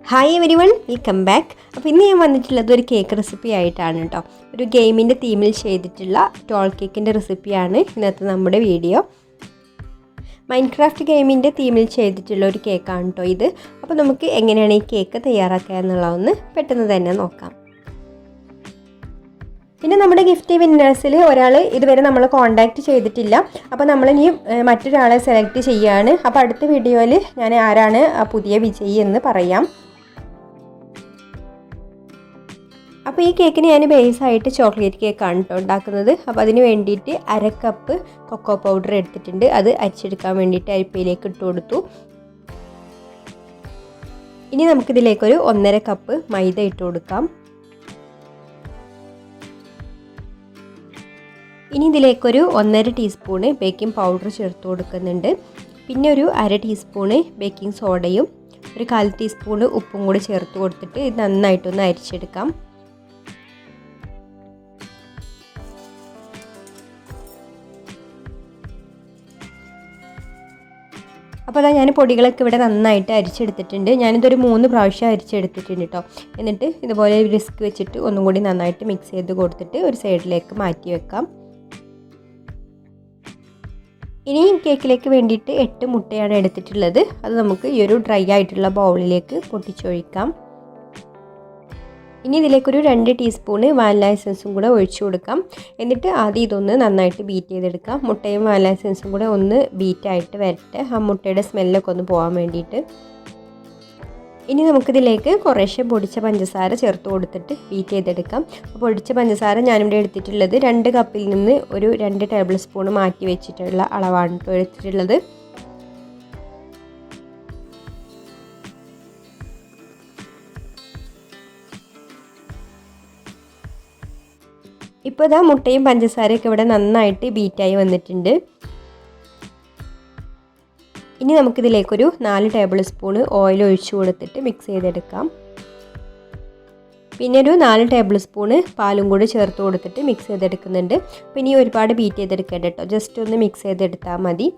Hi everyone, welcome back. അപ്പോൾ ഇന്ന് ഞാൻ വന്നിട്ടുള്ളത് ഒരു കേക്ക് റെസിപ്പി ആയിട്ടാണ് കേട്ടോ. ഒരു ഗെയിമിൻ്റെ തീമിൽ ചെയ്തിട്ടുള്ള ടോൾ കേക്കിൻ്റെ റെസിപ്പിയാണ് ഇന്നത്തെ നമ്മുടെ വീഡിയോ. മൈൻക്രാഫ്റ്റ് ഗെയിമിൻ്റെ തീമിൽ ചെയ്തിട്ടുള്ള ഒരു കേക്കാണ് കേട്ടോ ഇത്. അപ്പോൾ നമുക്ക് എങ്ങനെയാണ് ഈ കേക്ക് തയ്യാറാക്കുക എന്നുള്ളതൊന്ന് പെട്ടെന്ന് തന്നെ നോക്കാം. പിന്നെ നമ്മുടെ ഗിഫ്റ്റ് വിന്നേഴ്സിൽ ഒരാൾ ഇതുവരെ നമ്മൾ കോൺടാക്റ്റ് ചെയ്തിട്ടില്ല. അപ്പോൾ നമ്മളിനി മറ്റൊരാളെ സെലക്ട് ചെയ്യുകയാണ്. അപ്പോൾ അടുത്ത വീഡിയോയിൽ ഞാൻ ആരാണ് പുതിയ വിജയി എന്ന് പറയാം. അപ്പോൾ ഈ കേക്കിന് ഞാൻ ബേസായിട്ട് ചോക്ലേറ്റ് കേക്കാണ് കേട്ടോ ഉണ്ടാക്കുന്നത്. അപ്പോൾ അതിന് വേണ്ടിയിട്ട് 1/2 കപ്പ് കൊക്കോ പൗഡർ എടുത്തിട്ടുണ്ട്. അത് അരിച്ചെടുക്കാൻ വേണ്ടിയിട്ട് അരിപ്പയിലേക്ക് ഇട്ട് കൊടുത്തു. ഇനി നമുക്കിതിലേക്കൊരു 1.5 കപ്പ് മൈദ ഇട്ട് കൊടുക്കാം. ഇനി ഇതിലേക്കൊരു 1.5 ടീസ്പൂണ് ബേക്കിംഗ് പൗഡർ ചേർത്ത് കൊടുക്കുന്നുണ്ട്. പിന്നെ ഒരു 1/2 ടീസ്പൂണ് ബേക്കിംഗ് സോഡയും ഒരു 1/4 ടീസ്പൂണ് ഉപ്പും കൂടി ചേർത്ത് കൊടുത്തിട്ട് ഇത് നന്നായിട്ടൊന്ന് അരിച്ചെടുക്കാം. അപ്പോൾ അതാ ഞാൻ പൊടികളൊക്കെ ഇവിടെ നന്നായിട്ട് അരിച്ചെടുത്തിട്ടുണ്ട്. ഞാനിതൊരു 3 പ്രാവശ്യം അരിച്ചെടുത്തിട്ടുണ്ട് കേട്ടോ. എന്നിട്ട് ഇതുപോലെ വിസ്ക് വെച്ചിട്ട് ഒന്നും കൂടി നന്നായിട്ട് മിക്സ് ചെയ്ത് കൊടുത്തിട്ട് ഒരു സൈഡിലേക്ക് മാറ്റി വെക്കാം. ഇനി കേക്കിലേക്ക് വേണ്ടിയിട്ട് 8 മുട്ടയാണ് എടുത്തിട്ടുള്ളത്. അത് നമുക്ക് ഈ ഒരു ഡ്രൈ ആയിട്ടുള്ള ബൗളിലേക്ക് പൊട്ടിച്ചൊഴിക്കാം. ഇനി ഇതിലേക്കൊരു 2 ടീസ്പൂണ് വാനില എസൻസും കൂടെ ഒഴിച്ചു കൊടുക്കാം. എന്നിട്ട് ആദ്യം ഇതൊന്ന് നന്നായിട്ട് ബീറ്റ് ചെയ്തെടുക്കാം. മുട്ടയും വാനില എസൻസും കൂടെ ഒന്ന് ബീറ്റായിട്ട് വരട്ടെ, ആ മുട്ടയുടെ സ്മെല്ലൊക്കെ ഒന്ന് പോകാൻ വേണ്ടിയിട്ട്. ഇനി നമുക്കിതിലേക്ക് കുറേശ്ശെ പൊടിച്ച പഞ്ചസാര ചേർത്ത് കൊടുത്തിട്ട് ബീറ്റ് ചെയ്തെടുക്കാം. അപ്പോൾ പൊടിച്ച പഞ്ചസാര ഞാനിവിടെ എടുത്തിട്ടുള്ളത് 2 കപ്പിൽ നിന്ന് ഒരു 2 ടേബിൾ സ്പൂൺ മാറ്റി വെച്ചിട്ടുള്ള അളവാണ് ഇപ്പോൾ എടുത്തിട്ടുള്ളത്. ഇപ്പോൾ ഇതാ മുട്ടയും പഞ്ചസാരയൊക്കെ ഇവിടെ നന്നായിട്ട് ബീറ്റായി വന്നിട്ടുണ്ട്. ഇനി നമുക്കിതിലേക്കൊരു 4 ടേബിൾ സ്പൂൺ ഓയിൽ ഒഴിച്ചു കൊടുത്തിട്ട് മിക്സ് ചെയ്തെടുക്കാം. പിന്നെ ഒരു 4 ടേബിൾ സ്പൂണ് പാലും കൂടി ചേർത്ത് കൊടുത്തിട്ട് മിക്സ് ചെയ്തെടുക്കുന്നുണ്ട്. അപ്പോൾ ഇനി ഒരുപാട് ബീറ്റ് ചെയ്തെടുക്കേണ്ട കേട്ടോ, ജസ്റ്റ് ഒന്ന് മിക്സ് ചെയ്തെടുത്താൽ മതി.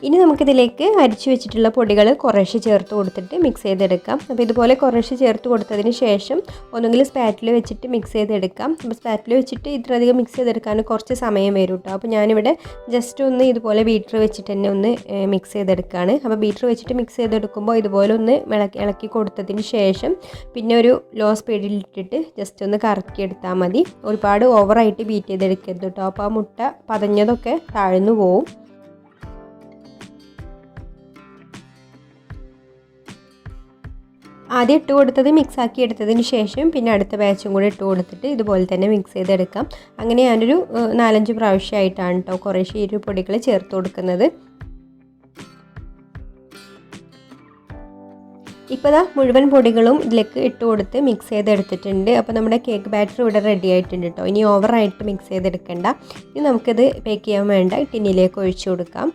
ഇനി നമുക്കിതിലേക്ക് അരിച്ചു വെച്ചിട്ടുള്ള പൊടികൾ കുറേശ്ശെ ചേർത്ത് കൊടുത്തിട്ട് മിക്സ് ചെയ്തെടുക്കാം. അപ്പോൾ ഇതുപോലെ കുറേശ്ശെ ചേർത്ത് കൊടുത്തതിന് ശേഷം ഒന്നുകിൽ സ്പാറ്റിൽ വെച്ചിട്ട് മിക്സ് ചെയ്തെടുക്കാം. അപ്പോൾ സ്പാറ്റിൽ വെച്ചിട്ട് ഇത്രയധികം മിക്സ് ചെയ്തെടുക്കാൻ കുറച്ച് സമയം വരും കേട്ടോ. അപ്പോൾ ഞാനിവിടെ ജസ്റ്റ് ഒന്ന് ഇതുപോലെ ബീറ്റർ വെച്ചിട്ട് തന്നെ ഒന്ന് മിക്സ് ചെയ്തെടുക്കുകയാണ്. അപ്പോൾ ബീറ്റർ വെച്ചിട്ട് മിക്സ് ചെയ്തെടുക്കുമ്പോൾ ഇതുപോലെ ഒന്ന് ഇളക്കി കൊടുത്തതിന് ശേഷം പിന്നെ ഒരു ലോ സ്പീഡിലിട്ടിട്ട് ജസ്റ്റ് ഒന്ന് കറക്കിയെടുത്താൽ മതി. ഒരുപാട് ഓവറായിട്ട് ബീറ്റ് ചെയ്തെടുക്കരുത് കേട്ടോ, അപ്പോൾ ആ മുട്ട പതഞ്ഞതൊക്കെ താഴ്ന്നു പോവും. ആദ്യം ഇട്ട് കൊടുത്തത് മിക്സാക്കി എടുത്തതിന് ശേഷം പിന്നെ അടുത്ത ബാച്ചും കൂടി ഇട്ട് കൊടുത്തിട്ട് ഇതുപോലെ തന്നെ മിക്സ് ചെയ്തെടുക്കാം. അങ്ങനെ ഞാനൊരു 4-5 പ്രാവശ്യമായിട്ടാണ് കേട്ടോ കുറേശ്ശെ ഈ പൊടികൾ ചേർത്ത് കൊടുക്കുന്നത്. ഇപ്പോൾ ദാ മുഴുവൻ പൊടികളും ഇതിലേക്ക് ഇട്ട് കൊടുത്ത് മിക്സ് ചെയ്തെടുത്തിട്ടുണ്ട്. അപ്പോൾ നമ്മുടെ കേക്ക് ബാറ്റർ ഇവിടെ റെഡി ആയിട്ടുണ്ട് കേട്ടോ. ഇനി ഓവറായിട്ട് മിക്സ് ചെയ്തെടുക്കണ്ട. ഇനി നമുക്കിത് ബേക്ക് ചെയ്യാൻ വേണ്ട ടിന്നിലേക്ക് ഒഴിച്ചു കൊടുക്കാം.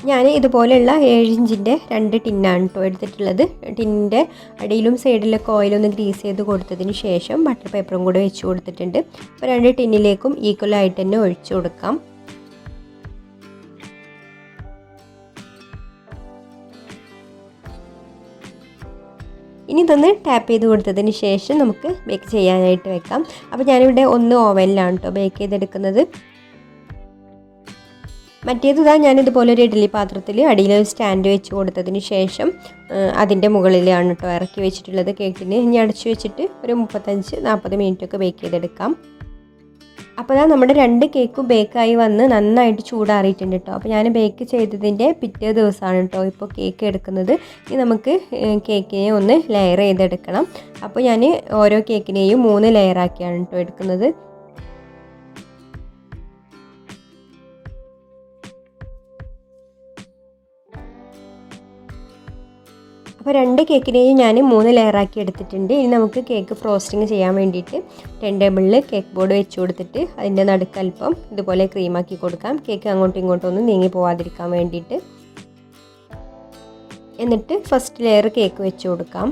ഞാൻ ഇതുപോലെയുള്ള 7 ഇഞ്ചിൻ്റെ 2 ടിന്നാണ് കേട്ടോ എടുത്തിട്ടുള്ളത്. ടിന്നിൻ്റെ അടിയിലും സൈഡിലൊക്കെ ഓയിലൊന്ന് ഗ്രീസ് ചെയ്ത് കൊടുത്തതിന് ശേഷം ബട്ടർ പേപ്പറും കൂടെ വെച്ച് കൊടുത്തിട്ടുണ്ട്. അപ്പോൾ 2 ടിന്നിലേക്കും ഈക്വലായിട്ട് തന്നെ ഒഴിച്ചു കൊടുക്കാം. ഇനി ഇതൊന്ന് ടാപ്പ് ചെയ്ത് കൊടുത്തതിന് ശേഷം നമുക്ക് ബേക്ക് ചെയ്യാനായിട്ട് വെക്കാം. അപ്പോൾ ഞാനിവിടെ 1 ഓവനിലാണ് കേട്ടോ ബേക്ക് ചെയ്തെടുക്കുന്നത്. മറ്റേതാ ഞാനിതുപോലെ ഒരു ഇഡ്ഡലി പാത്രത്തിൽ അടിയിൽ ഒരു സ്റ്റാൻഡ് വെച്ച് കൊടുത്തതിന് ശേഷം അതിൻ്റെ മുകളിലാണ് കേട്ടോ ഇറക്കി വെച്ചിട്ടുള്ളത് കേക്കിന്. ഇനി അടച്ചു വെച്ചിട്ട് ഒരു 35-40 മിനിറ്റൊക്കെ ബേക്ക് ചെയ്തെടുക്കാം. അപ്പോൾ അതാ നമ്മുടെ 2 കേക്കും ബേക്കായി വന്ന് നന്നായിട്ട് ചൂടാറിയിട്ടുണ്ട് കേട്ടോ. അപ്പോൾ ഞാൻ ബേക്ക് ചെയ്തതിൻ്റെ പിറ്റേ ദിവസമാണ് കേട്ടോ ഇപ്പോൾ കേക്ക് എടുക്കുന്നത്. ഇനി നമുക്ക് കേക്കിനെ ഒന്ന് ലെയർ ചെയ്തെടുക്കണം. അപ്പോൾ ഞാൻ ഓരോ കേക്കിനെയും 3 ലെയറാക്കിയാണ് കേട്ടോ എടുക്കുന്നത്. അപ്പോൾ 2 കേക്കിനെയും ഞാൻ 3 ലെയറാക്കി എടുത്തിട്ടുണ്ട്. ഇനി നമുക്ക് കേക്ക് ഫ്രോസ്റ്റിംഗ് ചെയ്യാൻ വേണ്ടിയിട്ട് 10 ടേബിളിൽ കേക്ക് ബോർഡ് വെച്ച് കൊടുത്തിട്ട് അതിൻ്റെ നടുക്കൽപ്പം ഇതുപോലെ ക്രീമാക്കി കൊടുക്കാം. കേക്ക് അങ്ങോട്ടും ഇങ്ങോട്ടും ഒന്നും നീങ്ങി പോവാതിരിക്കാൻ വേണ്ടിയിട്ട്. എന്നിട്ട് ഫസ്റ്റ് ലെയർ കേക്ക് വെച്ച് കൊടുക്കാം.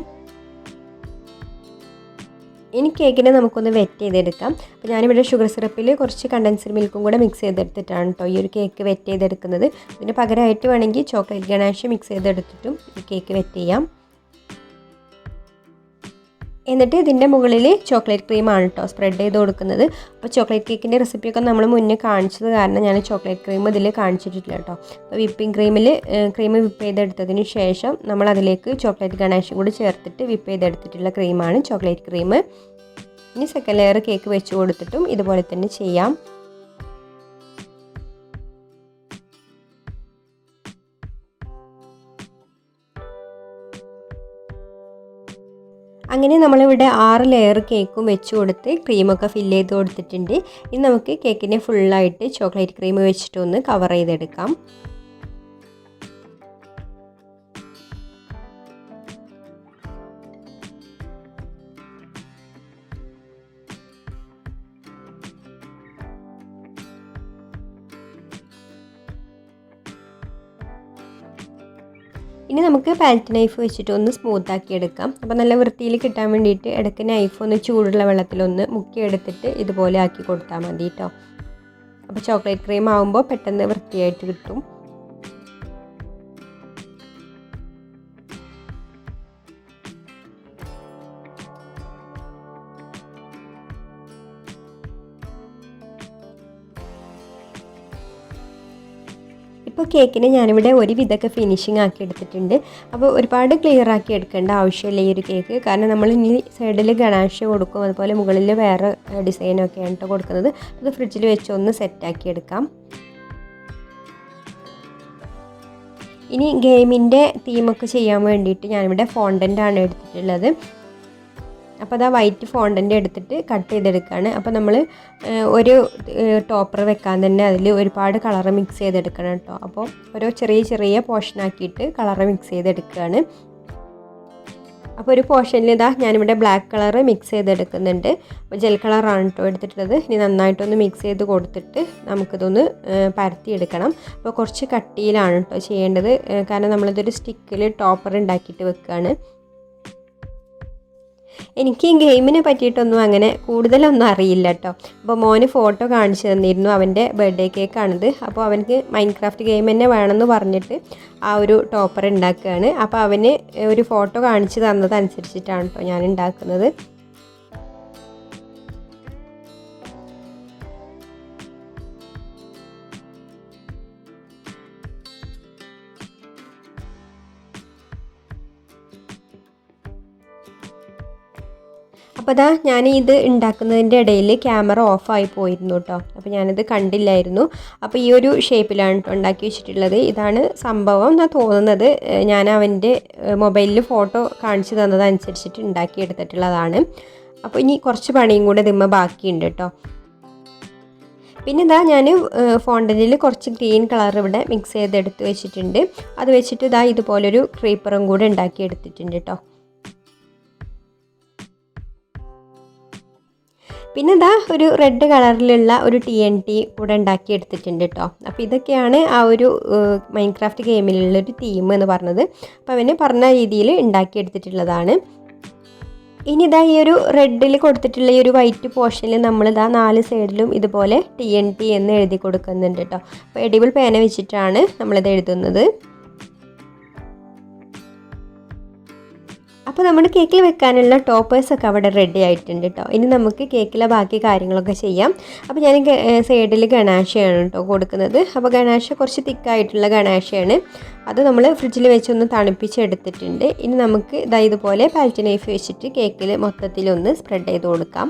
ഇനി കേക്കിനെ നമുക്കൊന്ന് വെറ്റ് ചെയ്തെടുക്കാം. അപ്പോൾ ഞാനിവിടെ ഷുഗർ സിറപ്പിൽ കുറച്ച് കണ്ടൻസ്ഡ് മിൽക്കും കൂടെ മിക്സ് ചെയ്തെടുത്തിട്ടാണ് കേട്ടോ ഈ ഒരു കേക്ക് വെറ്റ് ചെയ്തെടുക്കുന്നത്. ഇതിന് പകരമായിട്ട് വേണമെങ്കിൽ ചോക്ലേറ്റ് ഗനാഷ് മിക്സ് ചെയ്തെടുത്തിട്ടും ഈ കേക്ക് വെറ്റ് ചെയ്യാം. എന്നിട്ട് ഇതിൻ്റെ മുകളിൽ ചോക്ലേറ്റ് ക്രീമാണ് കേട്ടോ സ്പ്രെഡ് ചെയ്ത് കൊടുക്കുന്നത്. അപ്പോൾ ചോക്ലേറ്റ് കേക്കിൻ്റെ റെസിപ്പിയൊക്കെ നമ്മൾ മുന്നേ കാണിച്ചത് കാരണം ഞാൻ ചോക്ലേറ്റ് ക്രീം ഇതിൽ കാണിച്ചിട്ടില്ല കേട്ടോ. അപ്പോൾ വിപ്പിംഗ് ക്രീം വിപ്പ് ചെയ്തെടുത്തതിന് ശേഷം നമ്മൾ അതിലേക്ക് ചോക്ലേറ്റ് ഗണാഷും കൂടി ചേർത്തിട്ട് വിപ്പ് ചെയ്തെടുത്തിട്ടുള്ള ക്രീമാണ് ചോക്ലേറ്റ് ക്രീം. ഇനി സെക്കൻഡ് ലെയർ കേക്ക് വെച്ച് കൊടുത്തിട്ടും ഇതുപോലെ തന്നെ ചെയ്യാം. അങ്ങനെ നമ്മളിവിടെ 6 ലെയർ കേക്കും വെച്ച് കൊടുത്ത് ക്രീമൊക്കെ ഫില്ല് ചെയ്ത് കൊടുത്തിട്ടുണ്ട്. ഇനി നമുക്ക് കേക്കിനെ ഫുള്ളായിട്ട് ചോക്ലേറ്റ് ക്രീം വെച്ചിട്ടൊന്ന് കവർ ചെയ്തെടുക്കാം. ഇനി നമുക്ക് പാലറ്റ് നൈഫ് വെച്ചിട്ട് ഒന്ന് സ്മൂത്താക്കി എടുക്കാം. അപ്പോൾ നല്ല വൃത്തിയിൽ കിട്ടാൻ വേണ്ടിയിട്ട് ഇടയ്ക്ക് നൈഫ് ഒന്ന് ചൂടുള്ള വെള്ളത്തിലൊന്ന് മുക്കിയെടുത്തിട്ട് ഇതുപോലെ ആക്കി കൊടുത്താൽ മതി കേട്ടോ. അപ്പോൾ ചോക്ലേറ്റ് ക്രീം ആകുമ്പോൾ പെട്ടെന്ന് വൃത്തിയായിട്ട് കിട്ടും. ഇപ്പോൾ കേക്കിന് ഞാനിവിടെ ഒരുവിധമൊക്കെ ഫിനിഷിംഗ് ആക്കി എടുത്തിട്ടുണ്ട്. അപ്പോൾ ഒരുപാട് ക്ലിയർ ആക്കി എടുക്കേണ്ട ആവശ്യമില്ല ഈ ഒരു കേക്ക്. കാരണം നമ്മൾ ഇനി സൈഡിൽ ഗണാഷ് കൊടുക്കും, അതുപോലെ മുകളിൽ വേറെ ഡിസൈനൊക്കെയാണ് കേട്ടോ കൊടുക്കുന്നത്. അത് ഫ്രിഡ്ജിൽ വെച്ച് ഒന്ന് സെറ്റാക്കി എടുക്കാം. ഇനി ഗെയിമിൻ്റെ തീമൊക്കെ ചെയ്യാൻ വേണ്ടിയിട്ട് ഞാനിവിടെ ഫോണ്ടൻ്റാണ് എടുത്തിട്ടുള്ളത്. അപ്പോൾ അതാ വൈറ്റ് ഫോണ്ടൻ്റ് എടുത്തിട്ട് കട്ട് ചെയ്തെടുക്കുകയാണ്. അപ്പോൾ നമ്മൾ ഒരു ടോപ്പർ വെക്കാൻ തന്നെ അതിൽ ഒരുപാട് കളറ് മിക്സ് ചെയ്തെടുക്കണം കേട്ടോ. അപ്പോൾ ഓരോ ചെറിയ ചെറിയ പോർഷനാക്കിയിട്ട് കളറ് മിക്സ് ചെയ്തെടുക്കുകയാണ്. അപ്പോൾ ഒരു പോർഷനിൽ ഇതാ ഞാനിവിടെ ബ്ലാക്ക് കളറ് മിക്സ് ചെയ്തെടുക്കുന്നുണ്ട്. അപ്പോൾ ജെൽ കളറാണ് കേട്ടോ എടുത്തിട്ടുള്ളത്. ഇനി നന്നായിട്ടൊന്ന് മിക്സ് ചെയ്ത് കൊടുത്തിട്ട് നമുക്കിതൊന്ന് പരത്തിയെടുക്കണം. അപ്പോൾ കുറച്ച് കട്ടിയിലാണ് കേട്ടോ ചെയ്യേണ്ടത്. കാരണം നമ്മളിതൊരു സ്റ്റിക്കിൽ ടോപ്പർ ഉണ്ടാക്കിയിട്ട് വെക്കുകയാണ്. എനിക്ക് ഈ ഗെയിമിനെ പറ്റിയിട്ടൊന്നും അങ്ങനെ കൂടുതലൊന്നും അറിയില്ല കേട്ടോ. അപ്പോൾ മോന് ഫോട്ടോ കാണിച്ചു തന്നിരുന്നു, അവൻ്റെ ബർത്ത്ഡേ കേക്കാണിത്. അപ്പോൾ അവനക്ക് മൈൻക്രാഫ്റ്റ് ഗെയിം തന്നെ വേണമെന്ന് പറഞ്ഞിട്ട് ആ ഒരു ടോപ്പർ ഉണ്ടാക്കുകയാണ്. അപ്പോൾ അവന് ഒരു ഫോട്ടോ കാണിച്ചു തന്നതനുസരിച്ചിട്ടാണ് കേട്ടോ ഞാൻ ഉണ്ടാക്കുന്നത്. അപ്പോൾ അതാ ഞാൻ ഇത് ഉണ്ടാക്കുന്നതിൻ്റെ ഇടയിൽ ക്യാമറ ഓഫായി പോയിരുന്നു കേട്ടോ. അപ്പോൾ ഞാനിത് കണ്ടില്ലായിരുന്നു. അപ്പോൾ ഈ ഒരു ഷേപ്പിലാണ് കേട്ടോ ഉണ്ടാക്കി വെച്ചിട്ടുള്ളത്. ഇതാണ് സംഭവം എന്നാണ് തോന്നുന്നത്. ഞാൻ അവൻ്റെ മൊബൈലിൽ ഫോട്ടോ കാണിച്ചു തന്നതനുസരിച്ചിട്ട് ഉണ്ടാക്കിയെടുത്തിട്ടുള്ളതാണ്. അപ്പോൾ ഇനി കുറച്ച് പണിയും കൂടെ ഇതിമ്മ ബാക്കിയുണ്ട് കേട്ടോ. പിന്നെ ഇതാ ഞാൻ ഫോണ്ടനിൽ കുറച്ച് ഗ്രീൻ കളർ ഇവിടെ മിക്സ് ചെയ്തെടുത്ത് വെച്ചിട്ടുണ്ട്. അത് വെച്ചിട്ട് ഇതാ ഇതുപോലൊരു ക്രീപ്പറും കൂടെ ഉണ്ടാക്കിയെടുത്തിട്ടുണ്ട് കേട്ടോ. പിന്നെ ഇതാ ഒരു റെഡ് കളറിലുള്ള ഒരു TNT കൂടെ ഉണ്ടാക്കി എടുത്തിട്ടുണ്ട് കേട്ടോ. അപ്പോൾ ഇതൊക്കെയാണ് ആ ഒരു മൈൻക്രാഫ്റ്റ് ഗെയിമിലുള്ളൊരു തീം എന്ന് പറഞ്ഞത്. അപ്പോൾ അവന് പറഞ്ഞ രീതിയിൽ ഉണ്ടാക്കിയെടുത്തിട്ടുള്ളതാണ്. ഇനി ഇതാ ഈ ഒരു റെഡിൽ കൊടുത്തിട്ടുള്ള ഈ ഒരു വൈറ്റ് പോർഷനിൽ നമ്മളിതാ 4 സൈഡിലും ഇതുപോലെ TNT എന്ന് എഴുതി കൊടുക്കുന്നുണ്ട് കേട്ടോ. അപ്പോൾ എഡിബിൾ പേന വെച്ചിട്ടാണ് നമ്മളിത് എഴുതുന്നത്. അപ്പോൾ നമ്മുടെ കേക്കിൽ വെക്കാനുള്ള ടോപ്പേഴ്സൊക്കെ അവിടെ റെഡി ആയിട്ടുണ്ട് കേട്ടോ. ഇനി നമുക്ക് കേക്കിലെ ബാക്കി കാര്യങ്ങളൊക്കെ ചെയ്യാം. അപ്പോൾ ഞാൻ സൈഡിൽ ഗണാഷയാണ് കേട്ടോ കൊടുക്കുന്നത്. അപ്പോൾ ഗണാഷ കുറച്ച് തിക്കായിട്ടുള്ള ഗണാഷയാണ്. അത് നമ്മൾ ഫ്രിഡ്ജിൽ വെച്ചൊന്ന് തണുപ്പിച്ചെടുത്തിട്ടുണ്ട്. ഇനി നമുക്ക് ഇതുപോലെ പാലറ്റ് നൈഫ് വെച്ചിട്ട് കേക്കിൽ മൊത്തത്തിലൊന്ന് സ്പ്രെഡ് ചെയ്ത് കൊടുക്കാം.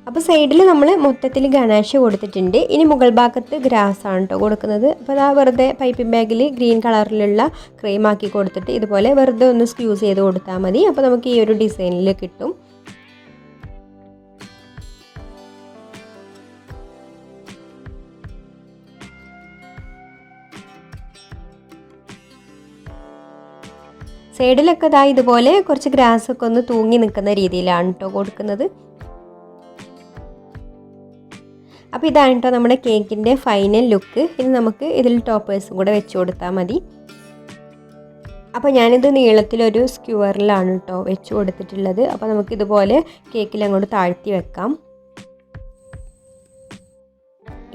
അപ്പോൾ സൈഡിൽ നമ്മൾ മൊത്തത്തിൽ ഗണാഷ് കൊടുത്തിട്ടുണ്ട്. ഇനി മുകൾ ഭാഗത്ത് ഗ്രാസ് ആണ് കേട്ടോ കൊടുക്കുന്നത്. അപ്പോൾ അതാ വെറുതെ പൈപ്പിംഗ് ബാഗിൽ ഗ്രീൻ കളറിലുള്ള ക്രീം ആക്കി കൊടുത്തിട്ട് ഇതുപോലെ വെറുതെ ഒന്ന് സ്ക്യൂസ് ചെയ്ത് കൊടുത്താൽ മതി. അപ്പോൾ നമുക്ക് ഈ ഒരു ഡിസൈനിൽ കിട്ടും. സൈഡിലൊക്കെ ഇതാ ഇതുപോലെ കുറച്ച് ഗ്രാസൊക്കെ ഒന്ന് തൂങ്ങി നിൽക്കുന്ന രീതിയിലാണ് കേട്ടോ കൊടുക്കുന്നത്. അപ്പോൾ ഇതാണ് കേട്ടോ നമ്മുടെ കേക്കിൻ്റെ ഫൈനൽ ലുക്ക്. ഇനി നമുക്ക് ഇതിൽ ടോപ്പേഴ്സും കൂടെ വെച്ച് കൊടുത്താൽ മതി. അപ്പോൾ ഞാനിത് നീളത്തിലൊരു സ്ക്യൂവറിലാണ് കേട്ടോ വെച്ച് കൊടുത്തിട്ടുള്ളത്. അപ്പോൾ നമുക്കിതുപോലെ കേക്കിൽ അങ്ങോട്ട് താഴ്ത്തി വെക്കാം.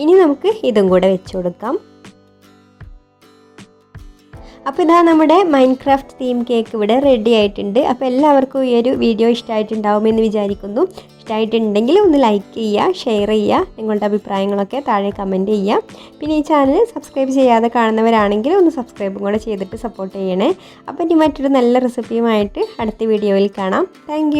ഇനി നമുക്ക് ഇതും കൂടെ വെച്ച് കൊടുക്കാം. അപ്പോൾ ഇതാ നമ്മുടെ മൈൻക്രാഫ്റ്റ് തീം കേക്ക് ഇവിടെ റെഡി ആയിട്ടുണ്ട്. അപ്പോൾ എല്ലാവർക്കും ഈ ഒരു വീഡിയോ ഇഷ്ടമായിട്ടുണ്ടാവുമെന്ന് വിചാരിക്കുന്നു. ഇഷ്ടമായിട്ടുണ്ടെങ്കിൽ ഒന്ന് ലൈക്ക് ചെയ്യുക, ഷെയർ ചെയ്യുക, നിങ്ങളുടെ അഭിപ്രായങ്ങളൊക്കെ താഴെ കമൻറ്റ് ചെയ്യുക. പിന്നെ ഈ ചാനൽ സബ്സ്ക്രൈബ് ചെയ്യാതെ കാണുന്നവരാണെങ്കിൽ ഒന്ന് സബ്സ്ക്രൈബും കൂടെ ചെയ്തിട്ട് സപ്പോർട്ട് ചെയ്യണേ. അപ്പോൾ ഇനി മറ്റൊരു നല്ല റെസിപ്പിയുമായിട്ട് അടുത്ത വീഡിയോയിൽ കാണാം. താങ്ക്